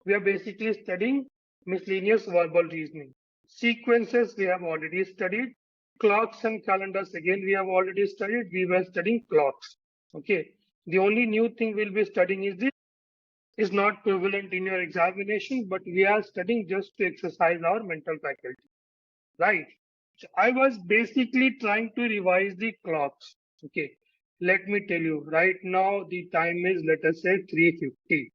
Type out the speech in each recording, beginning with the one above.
We are basically studying miscellaneous verbal reasoning. Sequences we have already studied. Clocks and calendars again we have already studied. We were studying clocks. Okay. The only new thing we'll be studying is not prevalent in your examination, but we are studying just to exercise our mental faculty. Right. So I was basically trying to revise the clocks. Okay. Let me tell you, right now the time is, let us say, 3:50.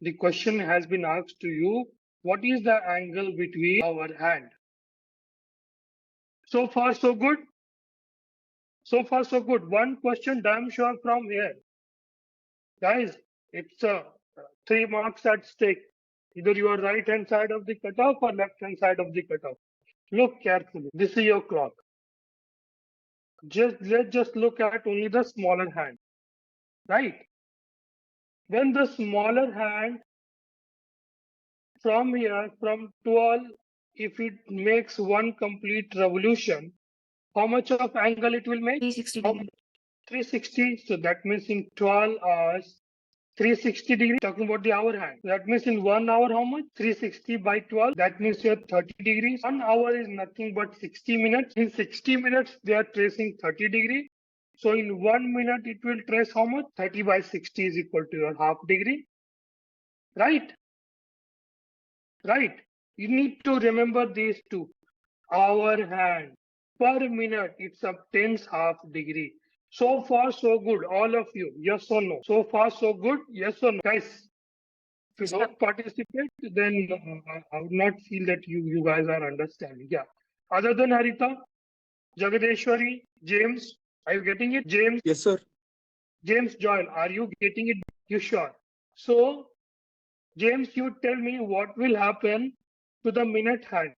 The question has been asked to you, what is the angle between our hand? So far, so good. So far, so good. One question damn sure from here. Guys, it's 3 marks at stake. Either you are right hand side of the cutoff or left hand side of the cutoff. Look carefully. This is your clock. Let's just look at only the smaller hand. Right? When the smaller hand from here, from 12, if it makes one complete revolution, how much of angle it will make? 360 How- degrees. 360. So that means in 12 hours, 360 degrees. Talking about the hour hand. That means in 1 hour, how much? 360 by 12. That means you have 30 degrees. 1 hour is nothing but 60 minutes. In 60 minutes, they are tracing 30 degrees. So in 1 minute, it will trace how much? 30 by 60 is equal to your half degree. Right? Right. You need to remember these two. Hour hand. Per minute, it subtends half degree. So far, so good. All of you. Yes or no? So far, so good. Yes or no? Guys, if you don't participate, then I would not feel that you guys are understanding. Yeah. Other than Harita, Jagadeshwari, James, are you getting it? James, Yes, sir. James Joel, are you getting it? You sure? So, James, you tell me what will happen to the minute hand.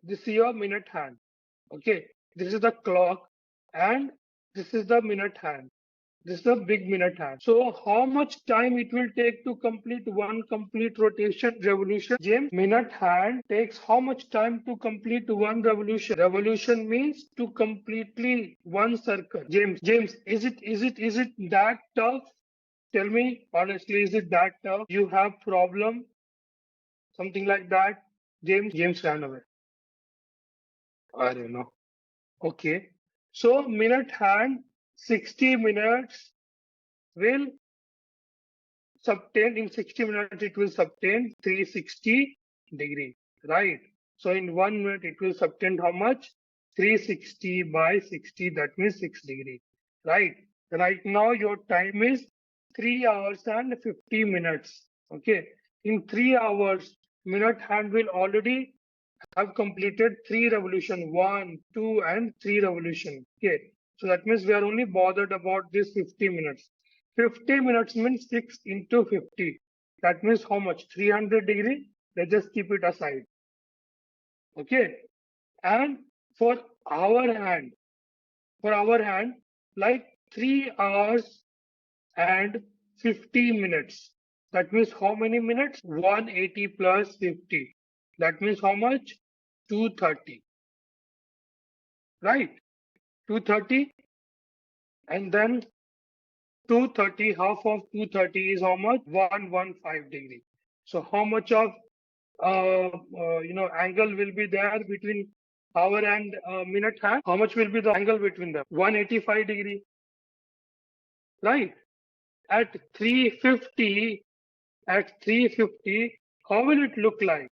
This is your minute hand. Okay. This is the clock and this is the minute hand. This is a big minute hand. So how much time it will take to complete one complete rotation revolution? James, minute hand takes how much time to complete one revolution? Revolution means to completely one circle. James, is it that tough? Tell me honestly, is it that tough? You have problem? Something like that? James ran away. I don't know. Okay. So minute hand, 60 minutes will subtend, in 60 minutes it will subtend 360 degree, right? So in 1 minute it will subtend how much? 360 by 60, that means 6 degree, right? Right now your time is 3 hours and 50 minutes. Okay. In 3 hours, minute hand will already have completed 3 revolution, 1, 2 and 3 revolution. Okay. So that means we are only bothered about this 50 minutes. 50 minutes means 6 into 50. That means how much? 300 degree. Let's just keep it aside. Okay. And for our hand, like 3 hours and 50 minutes. That means how many minutes? 180 plus 50. That means how much? 230. Right? 230. And then 230, half of 230 is how much? 115 degree. So how much of angle will be there between hour and minute hand? How much will be the angle between them? 185 degree. Right? At 350, how will it look like?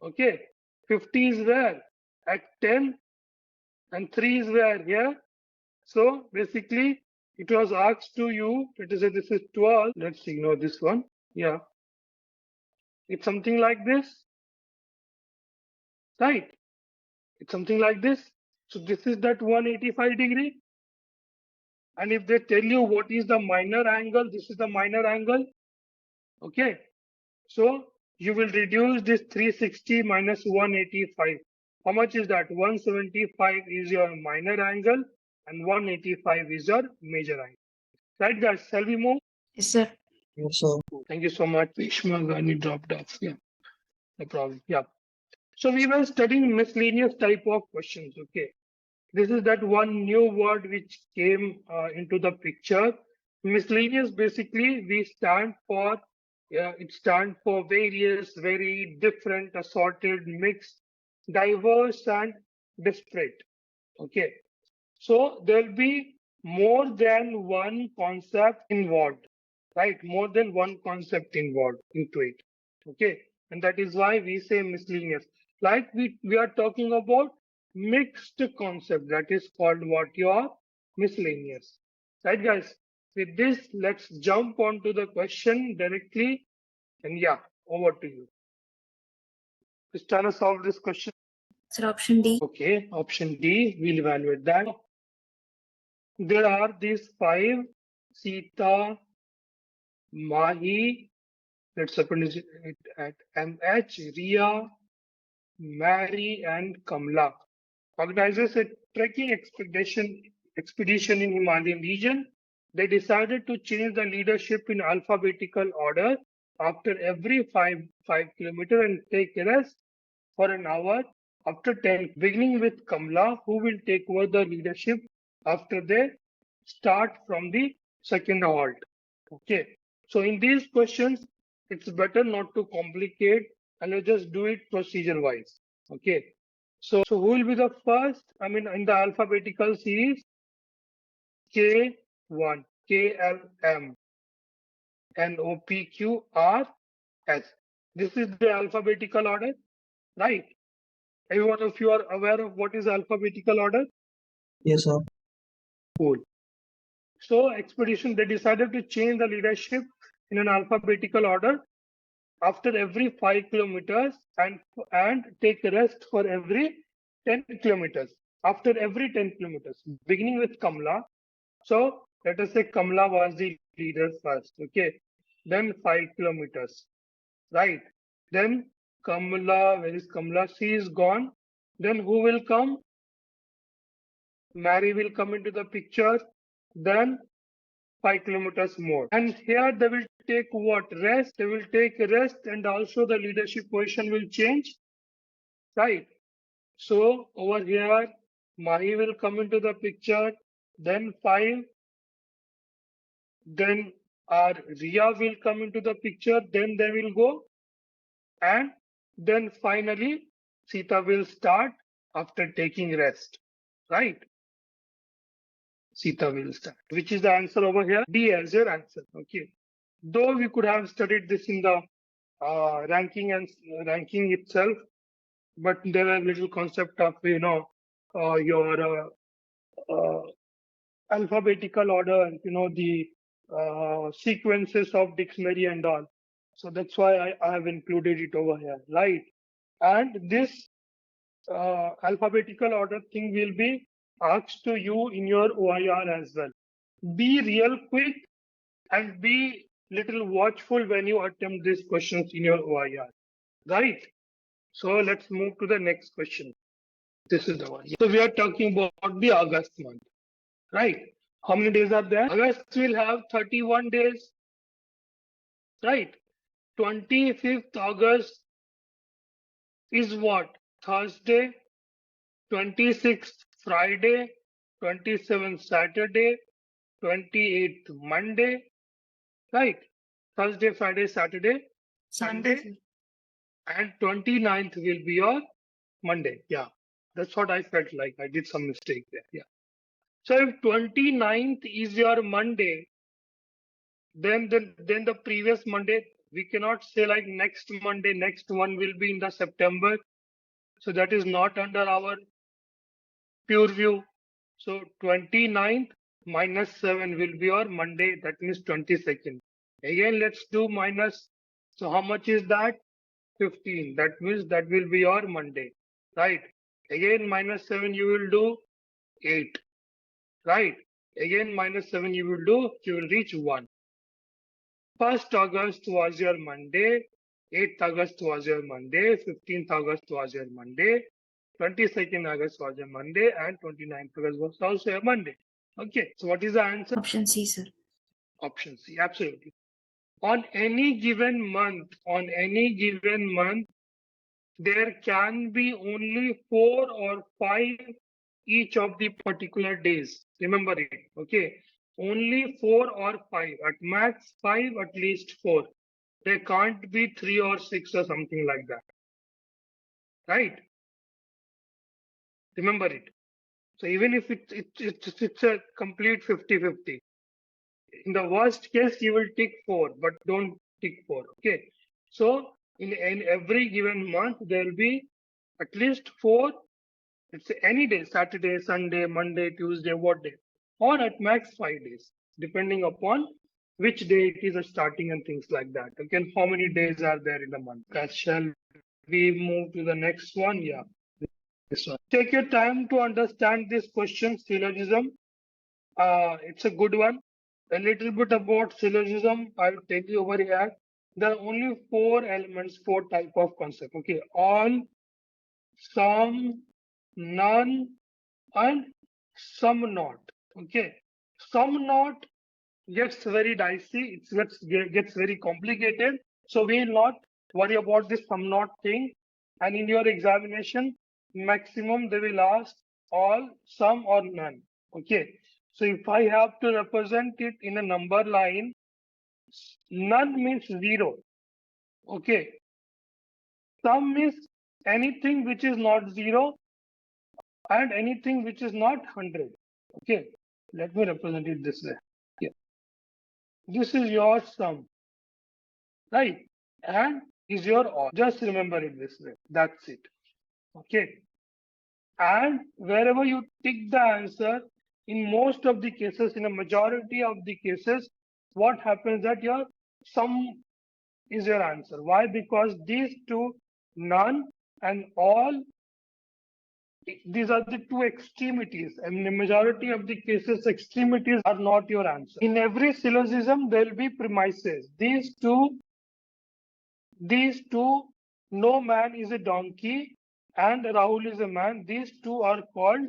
Okay, 50 is where? At 10 and 3 is where? Here. So basically, it was asked to you, let us say this is 12. Let's ignore this one. Yeah. It's something like this. Right. It's something like this. So this is that 185 degree. And if they tell you what is the minor angle, this is the minor angle. Okay. So you will reduce this 360 minus 185. How much is that? 175 is your minor angle and 185 is your major angle. Right, guys? Shall we move? Yes, sir. Yes, sir. Thank you so much. Bhishma Gani dropped off. Yeah, no problem. Yeah. So we were studying miscellaneous type of questions. Okay. This is that one new word which came into the picture. Miscellaneous, basically, we stand for Yeah, it stands for various, very different, assorted, mixed, diverse, and disparate. Okay. So there'll be more than one concept involved, right? More than one concept involved into it. Okay. And that is why we say miscellaneous. Like we are talking about mixed concept. That is called what you are miscellaneous. Right, guys? With this, let's jump onto the question directly. And yeah, over to you. Just trying to solve this question. Sir, option D. Okay, option D, we'll evaluate that. There are these five: Sita, Mahi, let's open it at MH, Ria, Mary, and Kamla. Organizers a trekking expedition in Himalayan region. They decided to change the leadership in alphabetical order after every 5 kilometers and take a rest for an hour after 10, beginning with Kamla, who will take over the leadership after they start from the second halt. Okay. So in these questions, it's better not to complicate and you just do it procedure wise. Okay. So who will be the first? I mean, in the alphabetical series, K1, KLM, NOPQRS. This is the alphabetical order, right? Everyone of you are aware of what is alphabetical order? Yes, sir. Cool. So expedition, they decided to change the leadership in an alphabetical order after every 5 kilometers and take a rest for every 10 kilometers. After every 10 kilometers, beginning with Kamla. So let us say Kamla was the leader first. Okay. Then 5 kilometers. Right. Then Kamla, where is Kamla? She is gone. Then who will come? Mary will come into the picture. Then 5 kilometers more. And here they will take what? Rest. They will take a rest and also the leadership position will change. Right. So over here, Mahi will come into the picture. Then 5. Then our Ria will come into the picture. Then they will go. And then finally, Sita will start after taking rest. Right. Sita will start. Which is the answer over here? D as your answer. Okay. Though we could have studied this in the ranking itself, but there were little concept of your alphabetical order, the sequences of dictionary and all. So that's why I have included it over here, right? And this alphabetical order thing will be asked to you in your OIR as well. Be real quick and be little watchful when you attempt these questions in your OIR, right? So let's move to the next question. This is the one. So we are talking about the August month, right? How many days are there? August will have 31 days, right? 25th August is what? Thursday, 26th Friday, 27th Saturday, 28th Monday, right? Thursday, Friday, Saturday, Sunday, and 29th will be your Monday. Yeah, that's what I felt like. I did some mistake there. Yeah. So if 29th is your Monday, then the previous Monday, we cannot say like next Monday, next one will be in the September. So that is not under our pure view. So 29th minus 7 will be your Monday. That means 22nd. Again, let's do minus. So how much is that? 15. That means that will be your Monday, right? Again, minus 7 you will do 8, right? Again, minus 7 you will reach 1. 1st August was your Monday, 8th August was your Monday, 15th August was your Monday, 22nd August was your Monday, and 29th August was also a Monday. Okay, so what is the answer? Option C, sir. Option C, absolutely. On any given month, there can be only 4 or 5 each of the particular days. Remember it, okay? Only 4 or 5, at max 5, at least 4. There can't be 3 or 6 or something like that. Right? Remember it. So even if it's a complete 50-50, in the worst case, you will tick 4, but don't tick 4. Okay. So in every given month, there will be at least 4. It's any day, Saturday, Sunday, Monday, Tuesday, what day, or at max 5 days, depending upon which day it is starting and things like that. Okay, how many days are there in a month? Shall we move to the next one? Yeah, this one. Take your time to understand this question, syllogism. It's a good one. A little bit about syllogism, I'll tell you over here. There are only 4 elements, 4 type of concept. Okay, all, some, none, and some not. Okay, some not gets very dicey. It gets very complicated. So we will not worry about this some not thing. And in your examination, maximum they will ask all, some, or none. Okay. So if I have to represent it in a number line, none means 0. Okay. Some means anything which is not 0 and anything which is not 100. Okay. Let me represent it this way. Yeah. This is your sum, right? And is your all. Just remember it this way. That's it. Okay. And wherever you tick the answer, in most of the cases, in a majority of the cases, what happens that your sum is your answer. Why? Because these two, none and all, these are the two extremities. And in the majority of the cases, extremities are not your answer. In every syllogism, there will be premises. These two, no man is a donkey and Rahul is a man. These two are called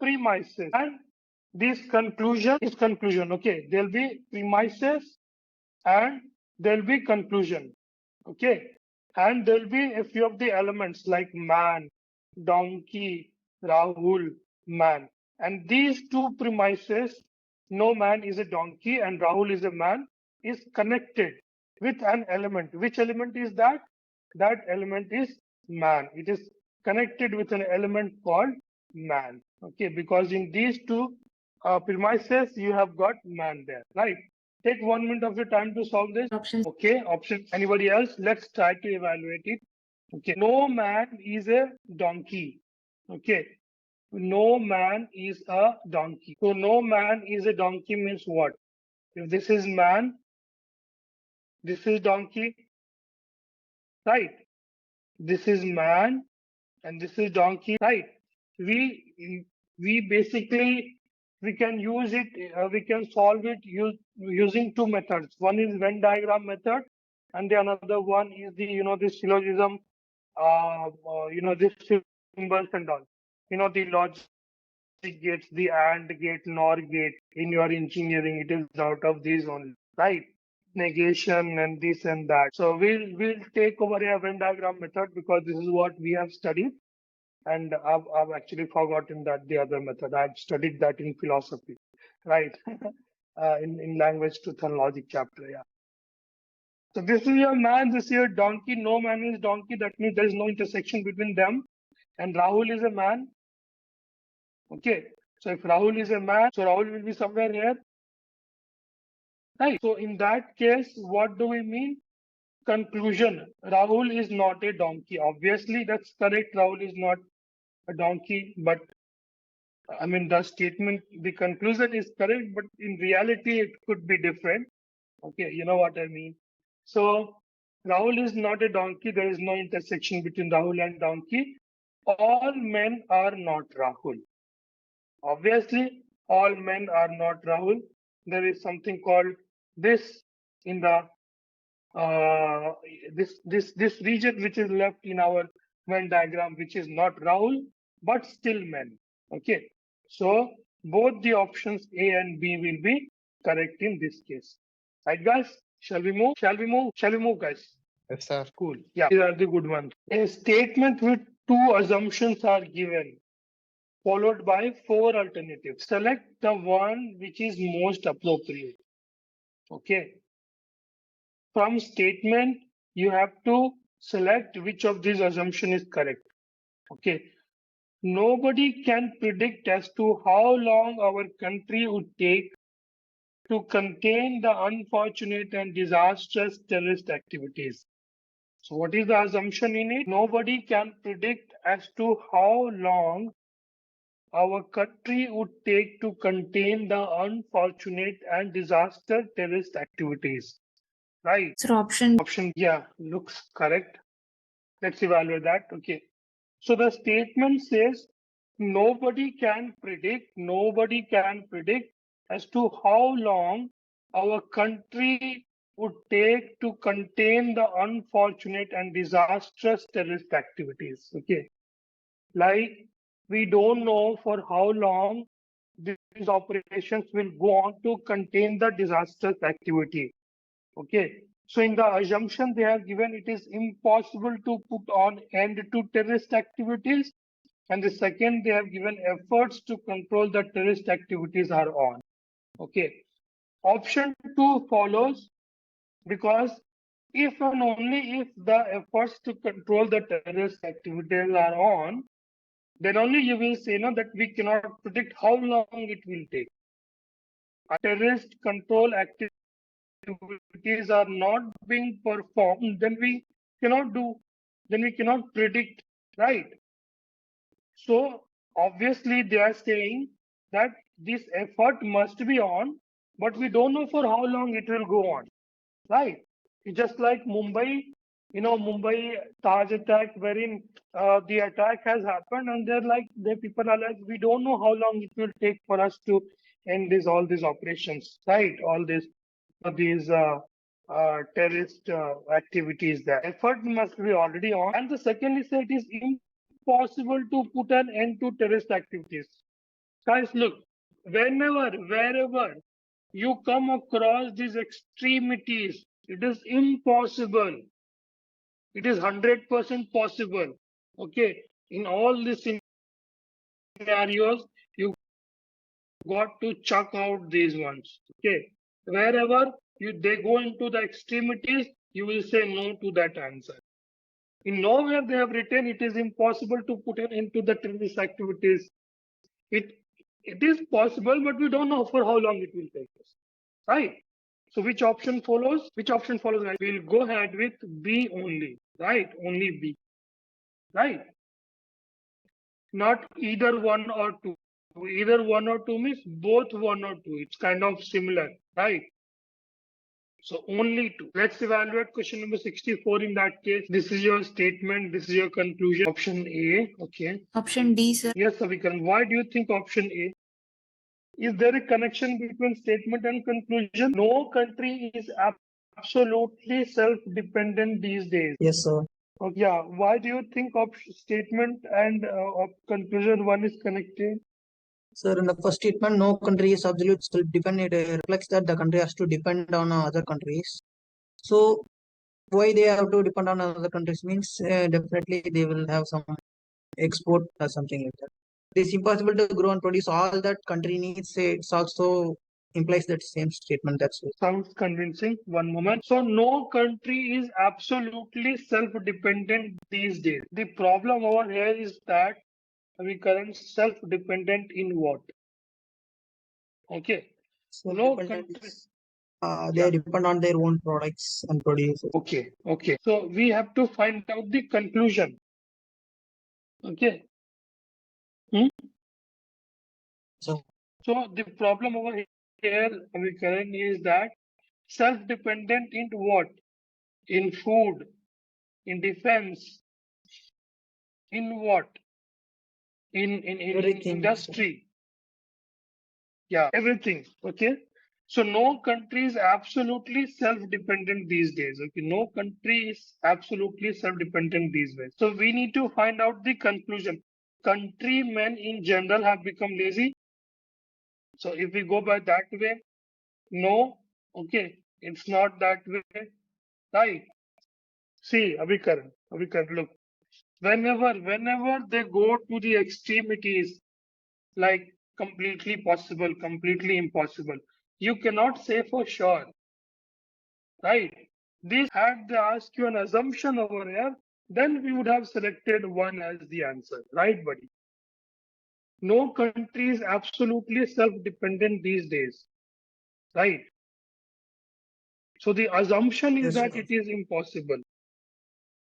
premises. And this conclusion is conclusion. Okay, there'll be premises and there'll be conclusion. Okay, and there'll be a few of the elements like man, donkey, Rahul, man. And these two premises, no man is a donkey and Rahul is a man, is connected with an element. Which element is that? That element is man. It is connected with an element called man. Okay, because in these two premises, you have got man there, right? Take 1 minute of your time to solve this. Options. Okay, option. Anybody else? Let's try to evaluate it. Okay, no man is a donkey. Okay, no man is a donkey. So no man is a donkey means what? If this is man, this is donkey, right? This is man and this is donkey, right? We basically we can use it, we can solve it using 2 methods. One is Venn diagram method, and the another one is the the syllogism, the symbols and all. The logic gates, the AND gate, NOR gate in your engineering, it is out of these only, right? Negation and this and that. So we'll take over a Venn diagram method because this is what we have studied. And I've actually forgotten that the other method. I've studied that in philosophy, right? in language, truth, and logic chapter. Yeah. So this is your man, this is your donkey. No man is donkey. That means there is no intersection between them. And Rahul is a man. Okay. So if Rahul is a man, so Rahul will be somewhere here. Right. So in that case, what do we mean? Conclusion. Rahul is not a donkey. Obviously, that's correct. Rahul is not a donkey, but I mean, the statement, the conclusion is correct, but in reality, it could be different. Okay, you know what I mean. So, Rahul is not a donkey. There is no intersection between Rahul and donkey. All men are not Rahul. Obviously, all men are not Rahul. There is something called this in the this region which is left in our Venn diagram, which is not Rahul, but still men. Okay. So both the options A and B will be correct in this case. Right, guys? Shall we move? Shall we move? Shall we move, guys? Yes, sir. Cool. Yeah, these are the good ones. A statement with 2 assumptions are given, followed by 4 alternatives. Select the one which is most appropriate. Okay. from statement, you have to select which of these assumption is correct. Okay. Nobody can predict as to how long our country would take to contain the unfortunate and disastrous terrorist activities. So what is the assumption in it? Nobody can predict as to how long our country would take to contain the unfortunate and disaster terrorist activities. Right? Sir, option Yeah, looks correct. Let's evaluate that. Okay. So the statement says nobody can predict as to how long our country would take to contain the unfortunate and disastrous terrorist activities. Okay. Like we don't know for how long these operations will go on to contain the disastrous activity. Okay. So in the assumption they have given, it is impossible to put on end to terrorist activities. And the second, they have given efforts to control the terrorist activities are on. Okay. Option 2 follows because if and only if the efforts to control the terrorist activities are on, then only you will say no, that we cannot predict how long it will take. Terrorist control activities are not being performed, then we cannot predict, right? So obviously they are saying that this effort must be on, but we don't know for how long it will go on, right? It's just like Mumbai, Mumbai Taj attack, wherein the attack has happened, and the people are like, we don't know how long it will take for us to end all these operations, right? All these terrorist activities. The effort must be already on, and the second is that it is impossible to put an end to terrorist activities. Guys, look, wherever you come across these extremities, it is impossible. It is 100% possible. Okay, in all these scenarios, you got to chuck out these ones. Okay, wherever they go into the extremities, you will say no to that answer. In nowhere they have written it is impossible to put an end to the terrorist activities. It is possible, but we don't know for how long it will take us. Right? So which option follows? Which option follows? Right? We'll go ahead with B only. Right? Only B. Right? Not either one or two. Either one or two means both one or two. It's kind of similar. Right? So only two. Let's evaluate question number 64 in that case. This is your statement. This is your conclusion. Option A. Okay. Option D, sir. Yes, Avikan. Why do you think option A? Is there a connection between statement and conclusion? No country is absolutely self-dependent these days. Yes, sir. Okay, yeah. Why do you think statement and conclusion one is connected? Sir, in the first statement, no country is absolute self-dependent. It reflects that the country has to depend on other countries. So, why they have to depend on other countries means definitely they will have some export or something like that. It is impossible to grow and produce all that country needs. It's also implies that same statement. That's it. Sounds convincing. One moment. So no country is absolutely self-dependent these days. The problem over here is that we current self-dependent in what? Okay. So no country. They depend on their own products and produce. Okay. Okay. So we have to find out the conclusion. Okay. So the problem over here, Karan, is that self-dependent in what? In food, in defense, in what? In industry. Yeah, everything. Okay. So no country is absolutely self-dependent these days. Okay, no country is absolutely self-dependent these days. So we need to find out the conclusion. Countrymen in general have become lazy. So if we go by that way, no, okay, it's not that way, right? See, Abhikaran, look, whenever they go to the extremities, like completely possible, completely impossible, you cannot say for sure, right? This had they asked you an assumption over here, then we would have selected one as the answer, right, buddy? No country is absolutely self-dependent these days, right? So the assumption is Yes, that sir. it is impossible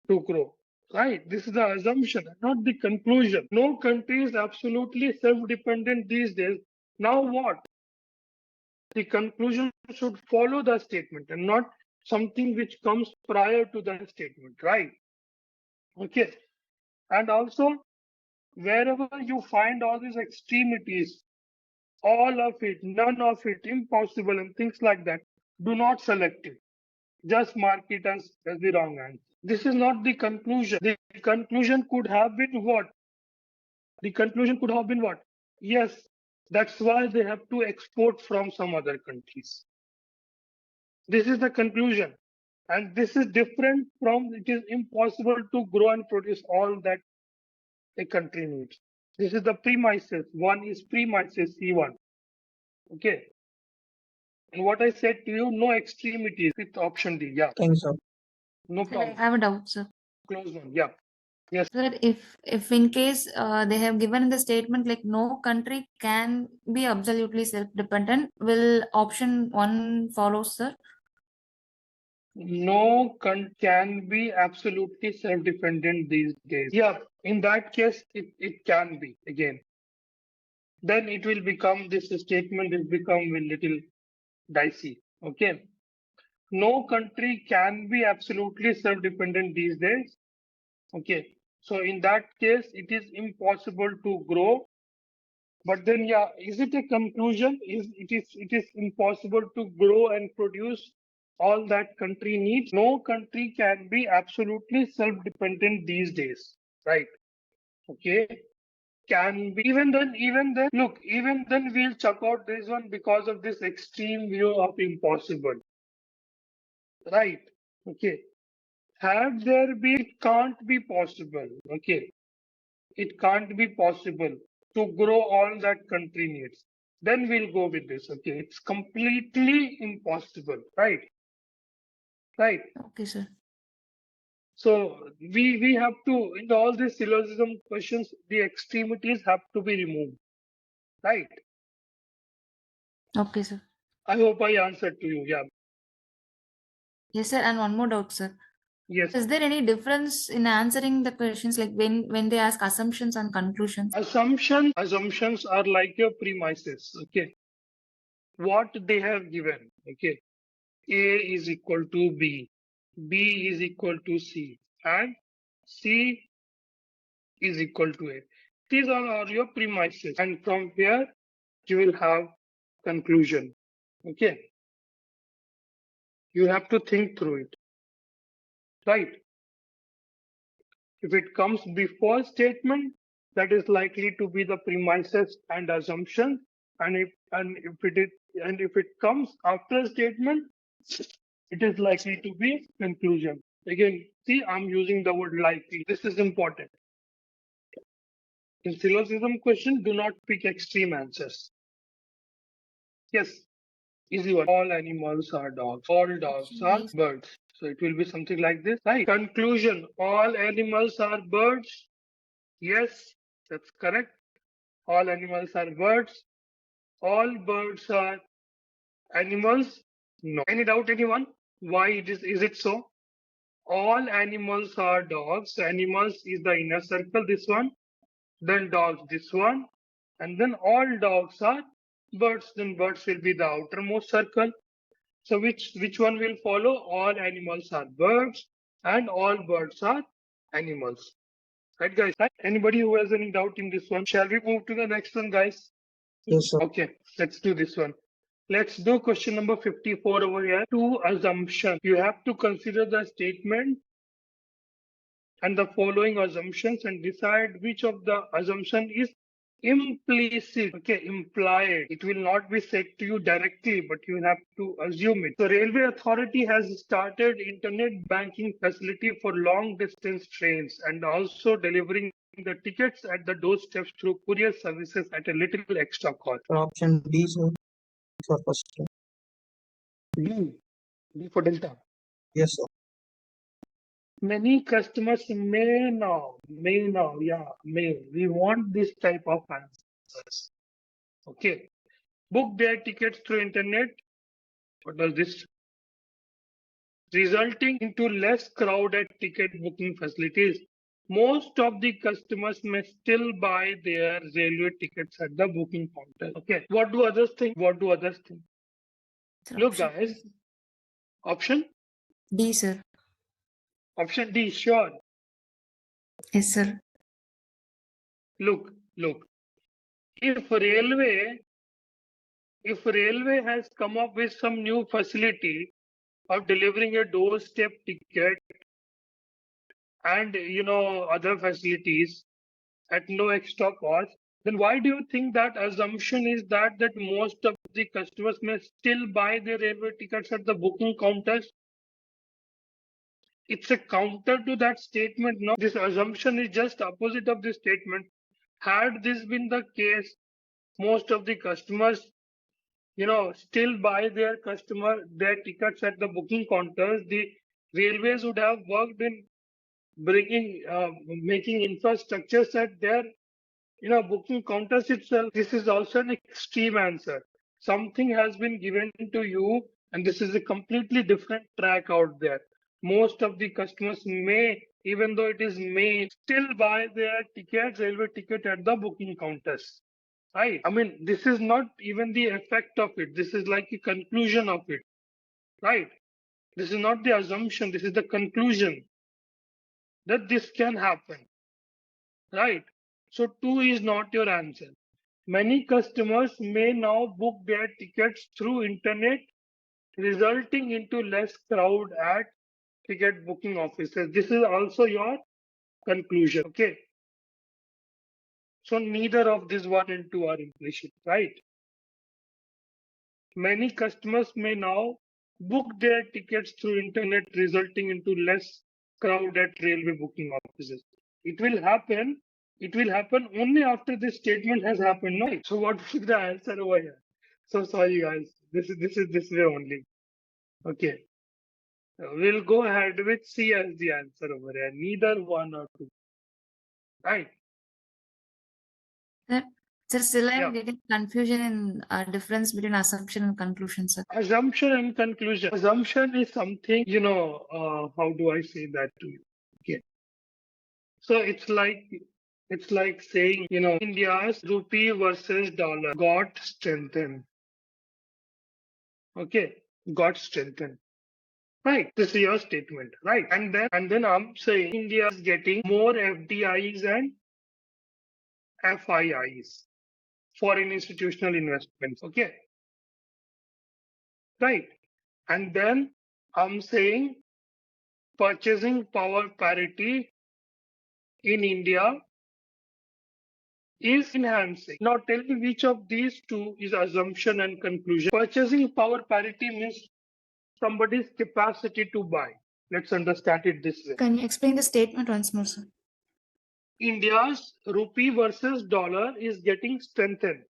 to grow, right? This is the assumption, not the conclusion. No country is absolutely self-dependent these days. Now what? The conclusion should follow the statement and not something which comes prior to the statement, right? Okay. And also, wherever you find all these extremities, all of it, none of it, impossible, and things like that, do not select it. Just mark it as the wrong answer. This is not the conclusion. The conclusion could have been what? The conclusion could have been what? Yes, that's why they have to export from some other countries. This is the conclusion. And this is different from it is impossible to grow and produce all that a country needs. This is the premises. One is premises C1. Okay. And what I said to you, no extremities with option D. Yeah. Thanks, sir. No Sir, I problem. have a doubt, sir. Close one. Yeah. Yes. Sir, if in case they have given in the statement like no country can be absolutely self-dependent, will option 1 follow, sir? No can be absolutely self-dependent these days. Yeah. In that case, it can be again. Then it will become, this statement will become a little dicey. Okay. No country can be absolutely self-dependent these days. Okay. So in that case, it is impossible to grow. But then, yeah, is it a conclusion? It is impossible to grow and produce all that country needs? No country can be absolutely self-dependent these days, right? Okay. Can be even then look, even then we'll check out this one because of this extreme view of impossible. Right. Okay. Had there been, it can't be possible. Okay. It can't be possible to grow all that country needs. Then we'll go with this. Okay. It's completely impossible. Right. Right. Okay, sir. So we have to, in all these syllogism questions, the extremities have to be removed. Right. Okay, sir. I hope I answered to you. Yeah. Yes, sir. And one more doubt, sir. Yes. Is there any difference in answering the questions like when they ask assumptions and conclusions? Assumptions are like your premises. Okay. What they have given. Okay. A is equal to B. B is equal to C. And C is equal to A. These all are your premises. And from here, you will have conclusion. Okay. You have to think through it. Right. If it comes before statement, that is likely to be the premises and assumption. And if it comes after statement, it is likely to be conclusion. Again, see, I'm using the word likely. This is important. In syllogism question, do not pick extreme answers. Yes, easy one. All animals are dogs. All dogs are Yes. birds. So it will be something like this, right? Conclusion, all animals are birds. Yes, that's correct. All animals are birds. All birds are animals. No. Any doubt, anyone? Why is it so? All animals are dogs. Animals is the inner circle, this one. Then dogs, this one. And then all dogs are birds. Then birds will be the outermost circle. So which one will follow? All animals are birds and all birds are animals. Right, guys? Right? Anybody who has any doubt in this one? Shall we move to the next one, guys? Yes, sir. Okay, let's do this one. Let's do question number 54 over here. Two assumptions. You have to consider the statement and the following assumptions and decide which of the assumption is implicit. Okay, implied. It will not be said to you directly, but you have to assume it. The Railway Authority has started internet banking facility for long distance trains and also delivering the tickets at the doorsteps through courier services at a little extra cost. Option B, sir, for first. D for Delta. Yes, sir. Many customers may now, we want this type of answers. Okay. Book their tickets through internet. What does this? Resulting into less crowded ticket booking facilities. Most of the customers may still buy their railway tickets at the booking counter. Okay. What do others think? What do others think? Sir, Look, option guys. Option? D, sir. Option D, sure. Yes, sir. Look. If railway has come up with some new facility of delivering a doorstep ticket and other facilities at no extra cost, then why do you think that assumption is that most of the customers may still buy their railway tickets at the booking counters? It's a counter to that statement. No, this assumption is just opposite of this statement. Had this been the case, most of the customers still buy their tickets at the booking counters. The railways would have worked in making infrastructures at their booking counters itself. This is also an extreme answer. Something has been given to you, and this is a completely different track out there. Most of the customers may, even though it is may, still buy their railway ticket at the booking counters. Right? I mean, this is not even the effect of it. This is like a conclusion of it. Right? This is not the assumption. This is the conclusion that this can happen. Right? So 2 is not your answer. Many customers may now book their tickets through internet, resulting into less crowd at ticket booking offices. This is also your conclusion. Okay. So neither of these 1 and 2 are implicit, right? Many customers may now book their tickets through internet, resulting into less crowd at railway booking offices. It will happen only after this statement has happened, no? So what is the answer over here? So sorry guys, this is this way only. Okay. We'll go ahead with C as the answer over here. Neither 1 or 2. Right. Sir, still Yeah. I'm getting confusion in difference between assumption and conclusion, sir. Assumption and conclusion. Assumption is something, how do I say that to you? Okay. So it's like saying, India's rupee versus dollar got strengthened. Okay, got strengthened. Right. This is your statement, right? And then I'm saying India is getting more FDIs and FIIs, foreign institutional investments. Okay. Right. And then I'm saying purchasing power parity in India is enhancing. Now tell me which of these 2 is assumption and conclusion. Purchasing power parity means somebody's capacity to buy. Let's understand it this way. Can you explain the statement once more, sir? India's rupee versus dollar is getting strengthened.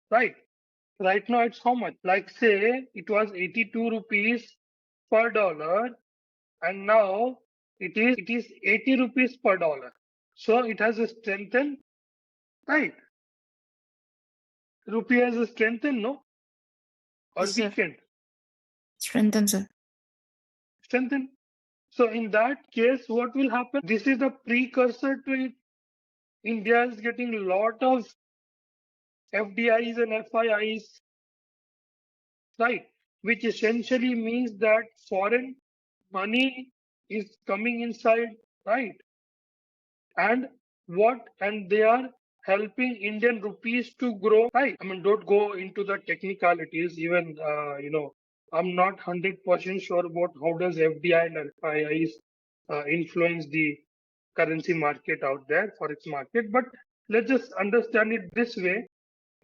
Right? Right now it's how much? Like say it was 82 rupees per dollar and now it is 80 rupees per dollar. So it has strengthened, right? Rupee has strengthened, no? Or Yes, sir. weakened? Strengthen, sir. Strengthened. So in that case, what will happen? This is the precursor to it. India is getting a lot of FDIs and FIIs, right? Which essentially means that foreign money is coming inside, right? And they are helping Indian rupees to grow, right? I mean, don't go into the technicalities. Even I'm not 100% sure about how does FDI and FIIs influence the currency market out there, forex market. But let's just understand it this way.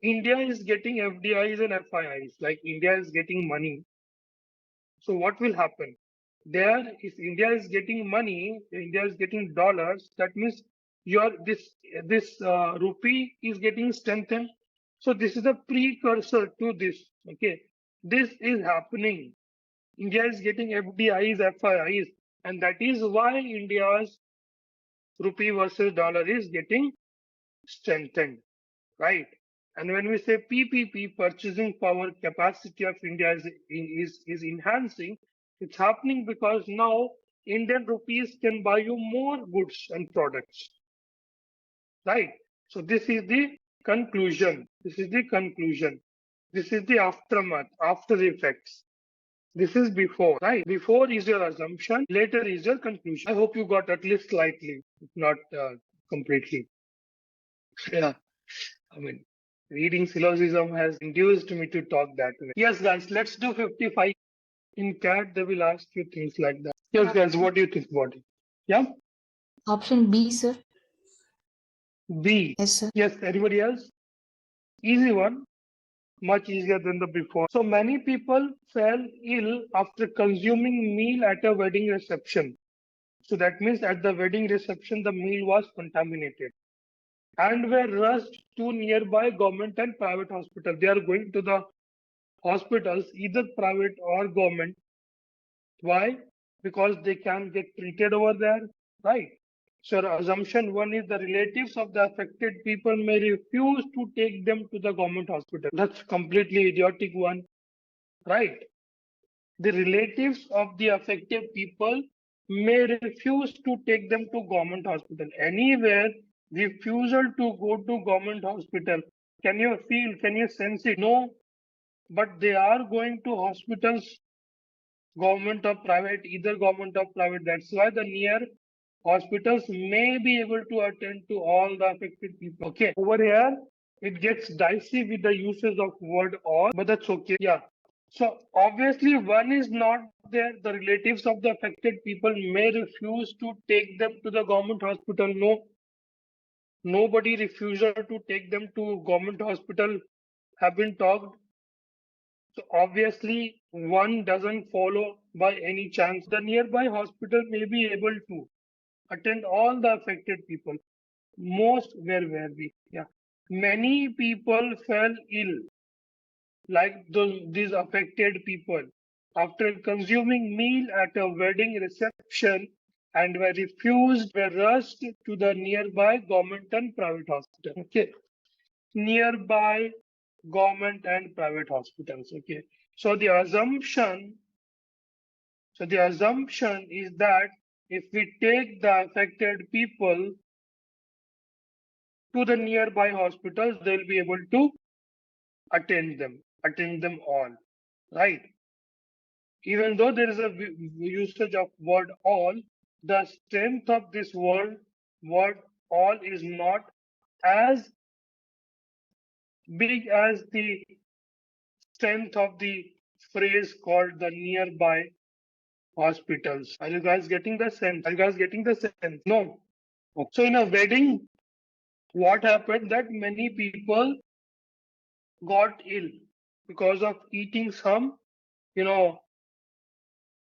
India is getting FDIs and FIIs, like India is getting money. So what will happen? There, if India is getting money, India is getting dollars, that means this rupee is getting strengthened. So this is a precursor to this. Okay, this is happening. India is getting FDIs, FIIs, and that is why India's rupee versus dollar is getting strengthened, right? And when we say PPP, purchasing power capacity of India is enhancing, it's happening because now Indian rupees can buy you more goods and products, right? So this is the conclusion. This is the conclusion. This is the aftermath, after effects. This is before, right? Before is your assumption, later is your conclusion. I hope you got at least slightly, if not completely. Yeah, I mean, reading syllogism has induced me to talk that way. Yes, guys, let's do 55. In CAT, they will ask you things like that. Yes, guys, what do you think about it? Yeah? Option B, sir. B. Yes, sir. Yes, anybody else? Easy one. Much easier than the before. So many people fell ill after consuming meal at a wedding reception. So that means at the wedding reception, the meal was contaminated and were rushed to nearby government and private hospital. They are going to the hospitals, either private or government. Why? Because they can get treated over there, right? So assumption one is the relatives of the affected people may refuse to take them to the government hospital. That's completely idiotic one, right? The relatives of the affected people may refuse to take them to government hospital. Anywhere, refusal to go to government hospital. Can you feel, can you sense it? No, but they are going to hospitals, government or private, either government or private. That's why the near hospitals may be able to attend to all the affected people. Okay, over here, it gets dicey with the uses of word all, but that's okay. Yeah. So obviously one is not there. The relatives of the affected people may refuse to take them to the government hospital. No, nobody refusal to take them to government hospital have been talked. So obviously one doesn't follow by any chance. The nearby hospital may be able to attend all the affected people. Most were we. Yeah. Many people fell ill, like these affected people, after consuming meal at a wedding reception and were rushed to the nearby government and private hospital. Okay. Nearby government and private hospitals. Okay. So the assumption is that if we take the affected people to the nearby hospitals, they'll be able to attend them all, right? Even though there is a usage of word all, the strength of this word all is not as big as the strength of the phrase called the nearby hospitals. Are you guys getting the sense? No. So in a wedding, what happened that many people got ill because of eating some,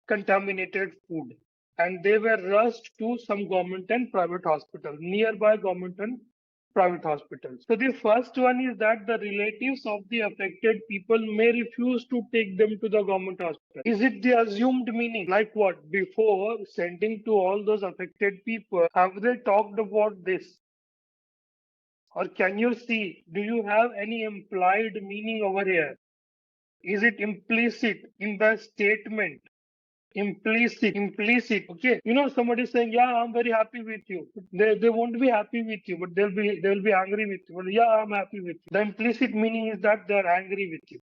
contaminated food, and they were rushed to some government and private hospital, nearby government and private hospitals. So the first one is that the relatives of the affected people may refuse to take them to the government hospital. Is it the assumed meaning? Like what? Before sending to all those affected people, have they talked about this? Or can you see, do you have any implied meaning over here? Is it implicit in the statement? Implicit. Okay. Somebody saying, yeah, I'm very happy with you. They won't be happy with you, but they'll be angry with you. Well, yeah, I'm happy with you. The implicit meaning is that they're angry with you,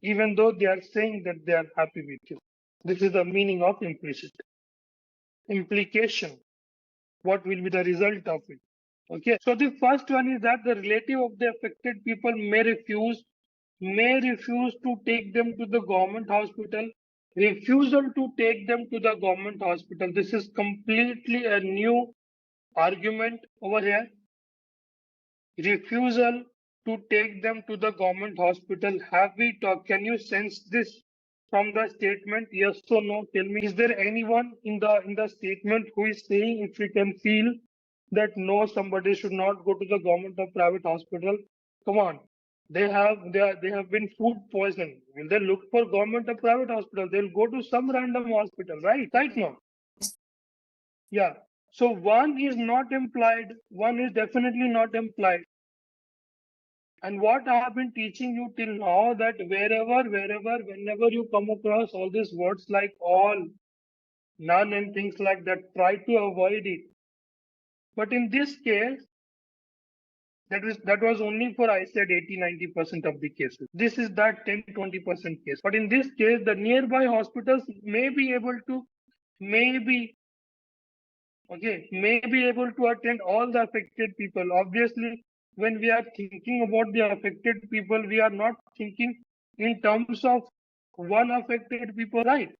even though they are saying that they are happy with you. This is the meaning of implicit. Implication. What will be the result of it? Okay. So the first one is that the relative of the affected people may refuse to take them to the government hospital. Refusal to take them to the government hospital. This is completely a new argument over here. Refusal to take them to the government hospital. Have we talked? Can you sense this from the statement? Yes or no? Tell me. Is there anyone in the statement who is saying if we can feel that no, somebody should not go to the government or private hospital? Come on. they have been food poisoned. Will they look for government or private hospital? They'll go to some random hospital, right? Right now. Yeah. So one is not implied, one is definitely not implied. And what I have been teaching you till now, that whenever you come across all these words like all, none, and things like that, try to avoid it. But in this case, that was only for, I said, 80-90% of the cases. This is that 10-20% case. But in this case, the nearby hospitals may be able to attend all the affected people. Obviously, when we are thinking about the affected people, we are not thinking in terms of one affected people, right?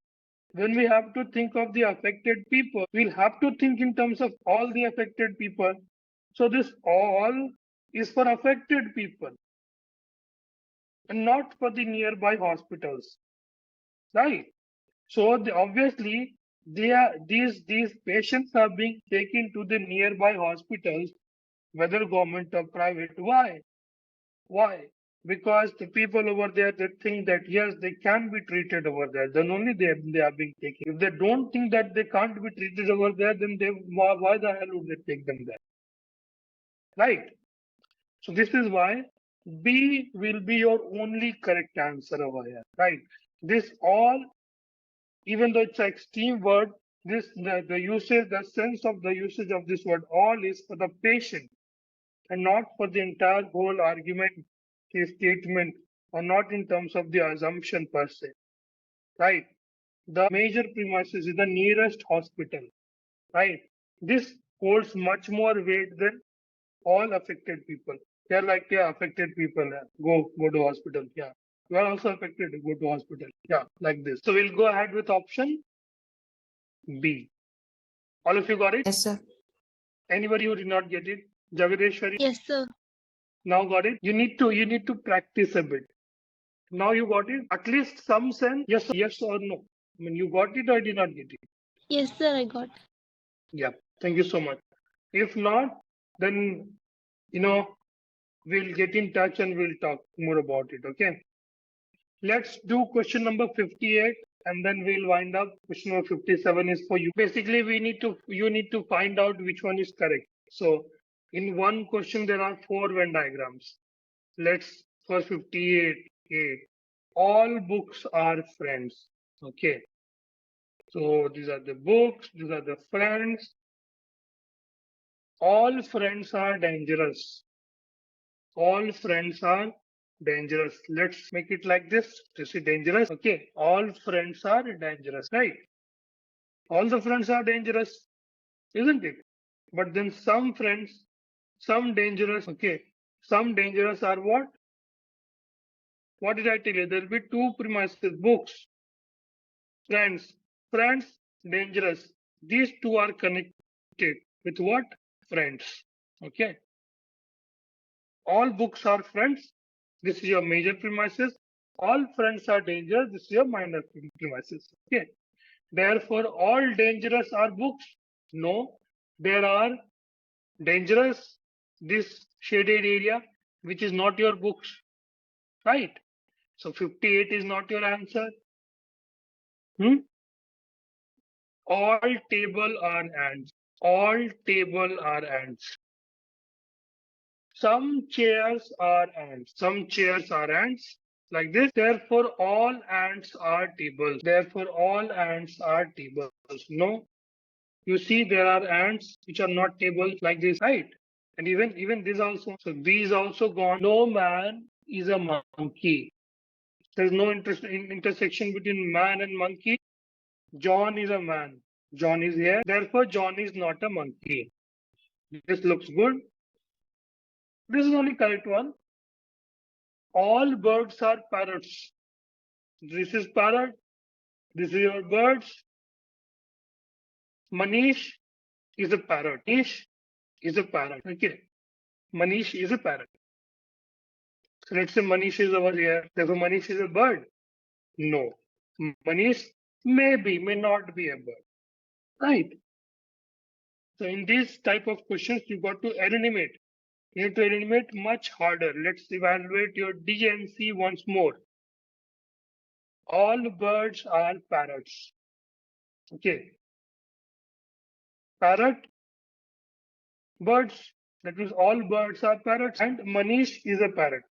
When we have to think of the affected people, we'll have to think in terms of all the affected people. So this all is for affected people and not for the nearby hospitals, right? So obviously, these patients are being taken to the nearby hospitals, whether government or private. Why? Why? Because the people over there, they think that yes, they can be treated over there. Then only they are being taken. If they don't think that they can't be treated over there, then why the hell would they take them there? Right? So this is why B will be your only correct answer over here. Right? This all, even though it's an extreme word, the sense of the usage of this word all is for the patient and not for the entire whole argument, the statement, or not in terms of the assumption per se. Right? The major premises is the nearest hospital. Right? This holds much more weight than all affected people. They're like, yeah, affected people, go to hospital. Yeah. You are also affected, go to hospital. Yeah, like this. So we'll go ahead with option B. All of you got it? Yes, sir. Anybody who did not get it? Jagadeshwari? Yes, sir. Now got it? You need to practice a bit. Now you got it? At least some sense, yes or no. I mean, you got it or did not get it? Yes, sir, I got. Yeah. Thank you so much. If not, then, we'll get in touch and we'll talk more about it. Okay. Let's do question number 58 and then we'll wind up. Question number 57 is for you. Basically, you need to find out which one is correct. So in one question, there are 4 Venn diagrams. Let's for 58A. All books are friends. Okay. So these are the books, these are the friends. All friends are dangerous. All friends are dangerous. Let's make it like this. This is dangerous. Okay. All friends are dangerous, right? All the friends are dangerous, isn't it? But then some friends, some dangerous. Okay. Some dangerous are what? What did I tell you? There will be 2 premises. Books, friends. Friends, dangerous. These 2 are connected with what? Friends. Okay. All books are friends. This is your major premises. All friends are dangerous. This is your minor premises. Okay. Therefore, all dangerous are books. No, there are dangerous, this shaded area, which is not your books. Right. So 58 is not your answer. All table are ants. All table are ants. Some chairs are ants. Some chairs are ants. Like this. Therefore, all ants are tables. Therefore, all ants are tables. No. You see, there are ants which are not tables like this, right? And even this also. So these also gone. No man is a monkey. There's no intersection between man and monkey. John is a man. John is here. Therefore, John is not a monkey. This looks good. This is only correct one. All birds are parrots. This is parrot. This is your birds. Manish is a parrot. Manish is a parrot. Okay. Manish is a parrot. So let's say Manish is over here. Therefore, Manish is a bird. No. Manish may not be a bird. Right. So in these type of questions, you got to eliminate. You need to eliminate much harder. Let's evaluate your D and C once more. All birds are parrots. Okay. Parrot, birds, that means all birds are parrots, and Manish is a parrot.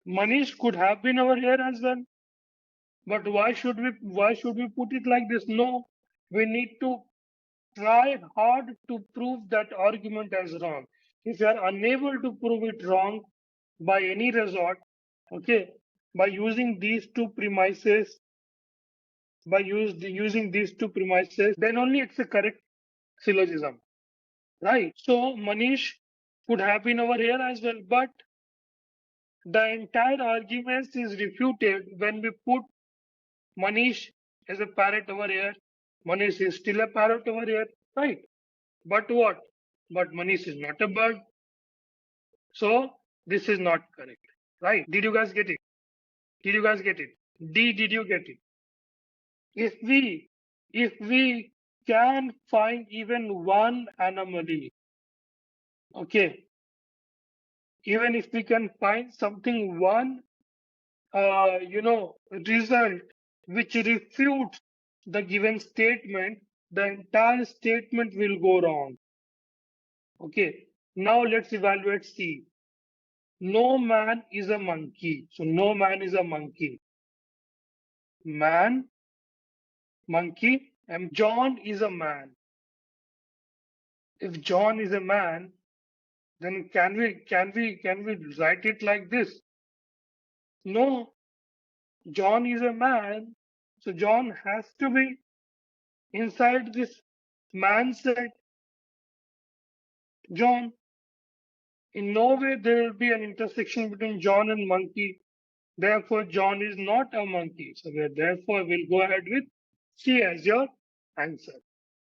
Manish could have been over here as well. But why should we put it like this? No, we need to try hard to prove that argument as wrong. If you are unable to prove it wrong by any resort, okay, by using these two premises, then only it's a correct syllogism, right? So Manish could have been over here as well, but the entire argument is refuted when we put Manish is a parrot over here. Manish is still a parrot over here, right? But what? But Manish is not a bird. So this is not correct, right? Did you guys get it? Did you guys get it? D, did you get it? If we can find even one anomaly, okay, even if we can find something, one result which refutes the given statement, the entire statement will go wrong. Okay, now let's evaluate C. No man is a monkey. So no man is a monkey. Man, monkey, and John is a man. If John is a man, then can we write it like this? No, John is a man, so John has to be inside this man set. John. In no way there will be an intersection between John and monkey. Therefore, John is not a monkey. So therefore, we'll go ahead with C as your answer.